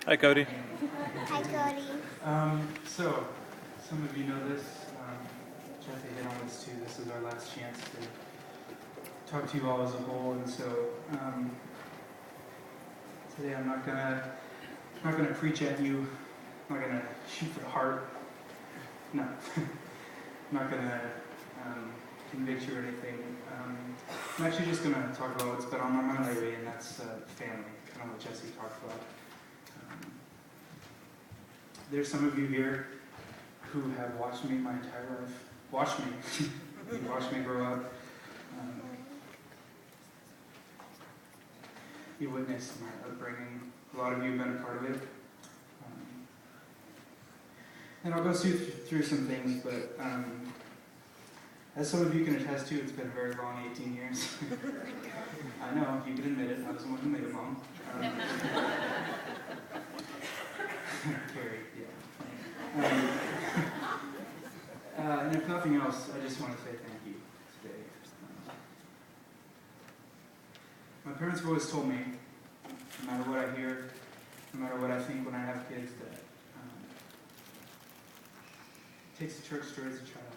Hi, Cody. Hi, Cody. So, some of you know this. Jesse hit on this too. This is our last chance to talk to you all as a whole, and so today I'm not gonna preach at you. I'm not gonna shoot for the heart. No, I'm not gonna convict you or anything. I'm actually just gonna talk about what's been on my mind lately, and that's family. Kind of what Jesse talked about. There's some of you here who have watched me my entire life. Watched me. You watched me grow up. You witnessed my upbringing. A lot of you have been a part of it. And I'll go through some things, but as some of you can attest to, it's been a very long 18 years. I know, you can admit it. I was the one who made it long. Carrie, yeah. And if nothing else, I just want to say thank you today. My parents have always told me, no matter what I hear, no matter what I think when I have kids, that it takes the church to raise a child.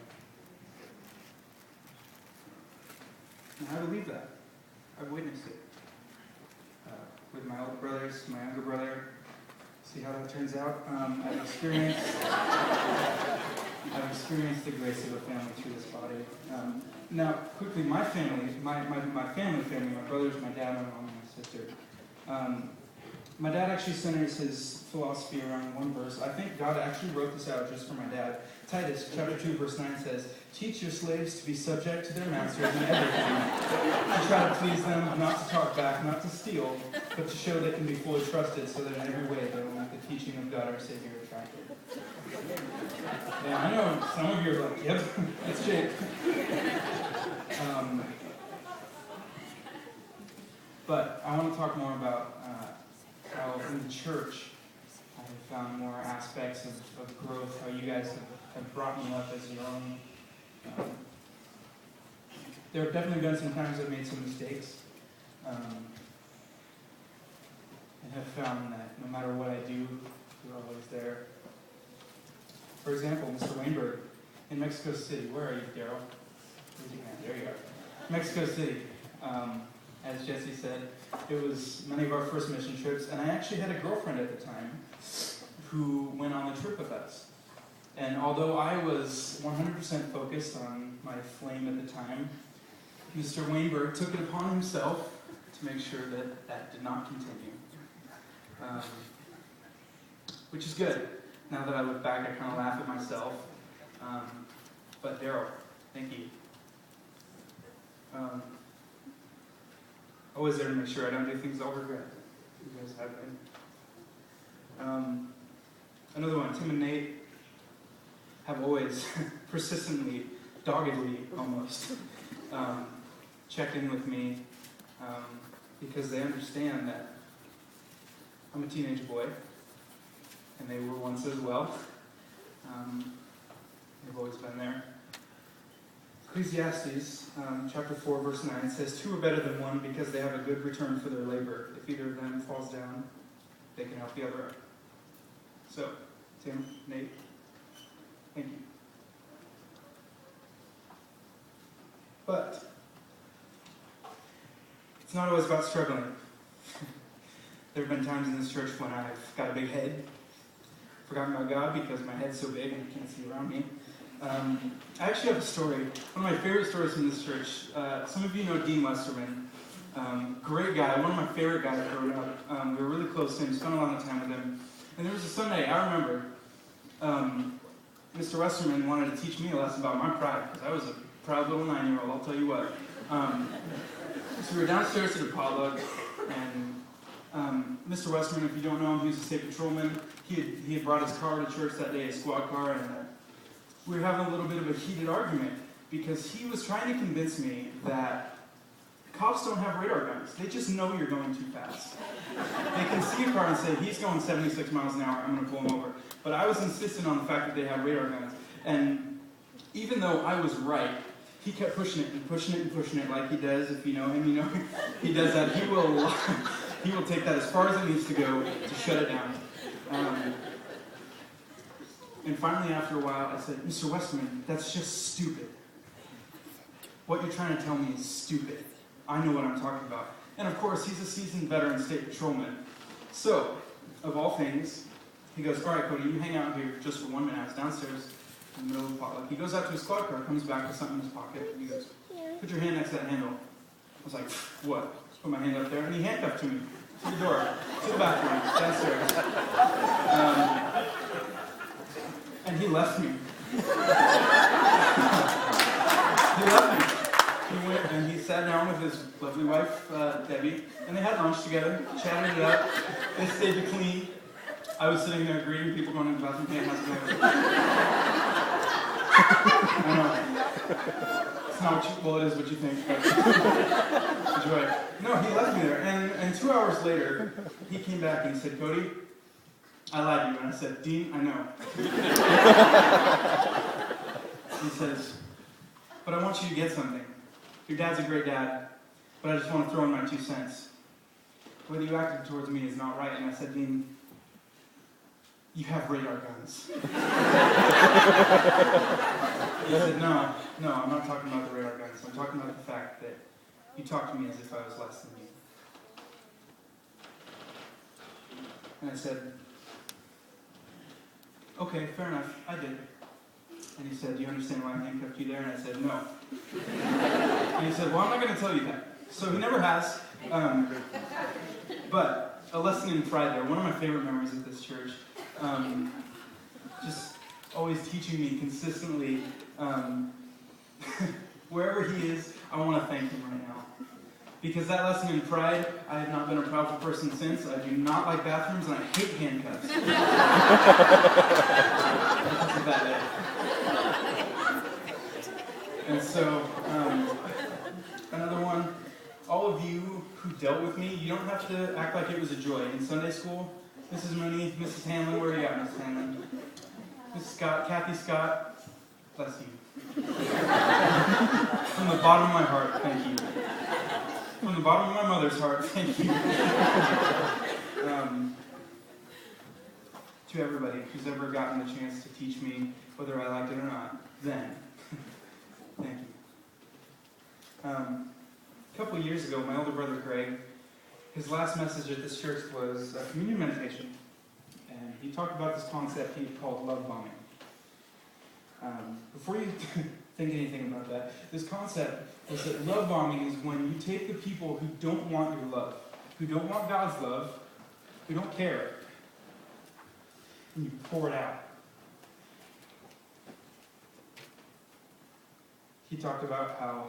And I believe that. I've witnessed it. With my older brothers, my younger brother. See how that turns out? I've experienced the grace of a family through this body. Now, quickly, my family, my family, my brothers, my dad, my mom, and my sister. My dad actually centers his philosophy around one verse. I think God actually wrote this out just for my dad. Titus chapter 2, verse 9 says, "Teach your slaves to be subject to their masters in everything, to try to please them, not to talk back, not to steal, but to show they can be fully trusted, so that in every way they will make the teaching of God our Savior attractive." Yeah, I know some of you are like, "Yep, that's Jake." But I want to talk more about how in the church I have found more aspects of growth, how you guys have brought me up as your own. There have definitely been some times I've made some mistakes, and have found that no matter what I do, you're always there. For example, Mr. Weinberg in Mexico City. Where are you, Daryl? There you are. Mexico City. As Jesse said, it was many of our first mission trips, and I actually had a girlfriend at the time who went on the trip with us. And although I was 100% focused on my flame at the time, Mr. Weinberg took it upon himself to make sure that that did not continue. Which is good. Now that I look back, I kind of laugh at myself. But Daryl, thank you. Always there to make sure I don't do things I'll regret. You guys have been. Another one, Tim and Nate have always persistently, doggedly almost, checked in with me because they understand that I'm a teenage boy, and they were once as well. They've always been there. Ecclesiastes chapter 4, verse 9 says, "Two are better than one because they have a good return for their labor. If either of them falls down, they can help the other up." So, Tim, Nate, thank you. But it's not always about struggling. There have been times in this church when I've got a big head, forgotten about God because my head's so big and I can't see around me. I actually have a story. One of my favorite stories from this church. Some of you know Dean Westerman. Great guy, one of my favorite guys growing up. We were really close to him, spent a lot of time with him. And there was a Sunday, I remember, Mr. Westerman wanted to teach me a lesson about my pride, because I was a proud little 9-year-old, I'll tell you what. So we were downstairs at a potluck, and Mr. Westerman, if you don't know him, he was a state patrolman. He had brought his car to church that day, a squad car, and we were having a little bit of a heated argument because he was trying to convince me that cops don't have radar guns. They just know you're going too fast. They can see a car and say, "He's going 76 miles an hour, I'm going to pull him over." But I was insistent on the fact that they have radar guns. And even though I was right, he kept pushing it and pushing it and pushing it like he does. If you know him, you know he does that. He will take that as far as it needs to go to shut it down. And finally, after a while, I said, Mr. Westerman, that's just stupid. What you're trying to tell me is stupid. I know what I'm talking about. And of course, he's a seasoned veteran state patrolman. So, of all things, he goes, all right, Cody, you hang out here just for 1 minute. I was downstairs in the middle of the potluck. He goes out to his squad car, comes back with something in his pocket, and he goes, put your hand next to that handle. I was like, what? Just put my hand up there, and he handcuffed to me, to the door, to the bathroom, downstairs. And he left me. He left me. He went and he sat down with his lovely wife, Debbie, and they had lunch together, chatted it up. They stayed clean. I was sitting there greeting people going into the bathroom, hey, how's it going? I know. It's not what you, well, it is what you think, but enjoy it. No, he left me there, and 2 hours later, he came back and he said, Cody, I lied to you. And I said, Dean, I know. He says, but I want you to get something. Your dad's a great dad, but I just want to throw in my 2 cents. The way that you acted towards me is not right. And I said, Dean, you have radar guns. He said, no, I'm not talking about the radar guns. I'm talking about the fact that you talked to me as if I was less than you. And I said, okay, fair enough, I did. And he said, do you understand why I handcuffed you there? And I said, no. And he said, well, I'm not going to tell you that. So he never has. But a lesson in pride there. One of my favorite memories of this church. Just always teaching me consistently. Wherever he is, I want to thank him right now. Because that lesson in pride, I have not been a proudful person since. I do not like bathrooms, and I hate handcuffs. Because of that day. And so, another one, all of you who dealt with me, you don't have to act like it was a joy. In Sunday school, Mrs. Mooney, Mrs. Hanlon, where are you at, Mrs. Hanlon? Mrs. Scott, Kathy Scott, bless you. From the bottom of my heart, thank you. From the bottom of my mother's heart, thank you. To everybody who's ever gotten the chance to teach me, whether I liked it or not, then, thank you. A couple of years ago, my older brother Greg, his last message at this church was a communion meditation. And he talked about this concept he called love bombing. Before you think anything about that, this concept was that love bombing is when you take the people who don't want your love, who don't want God's love, who don't care, and you pour it out. He talked about how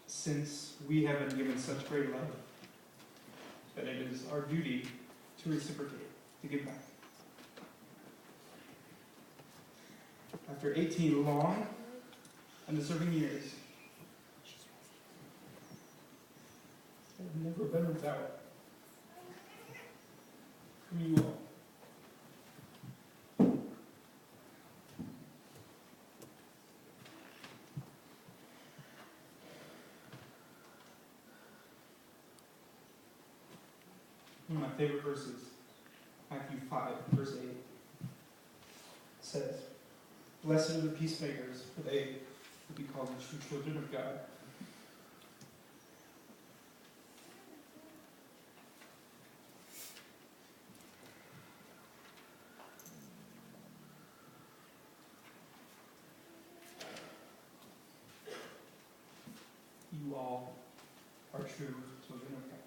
since we have been given such great love, that it is our duty to reciprocate, to give back. After 18 long and deserving years, I've never been without from you all. One of my favorite verses, Matthew 5, verse 8, says, blessed are the peacemakers, for they will be called the true children of God. You all are true children of God.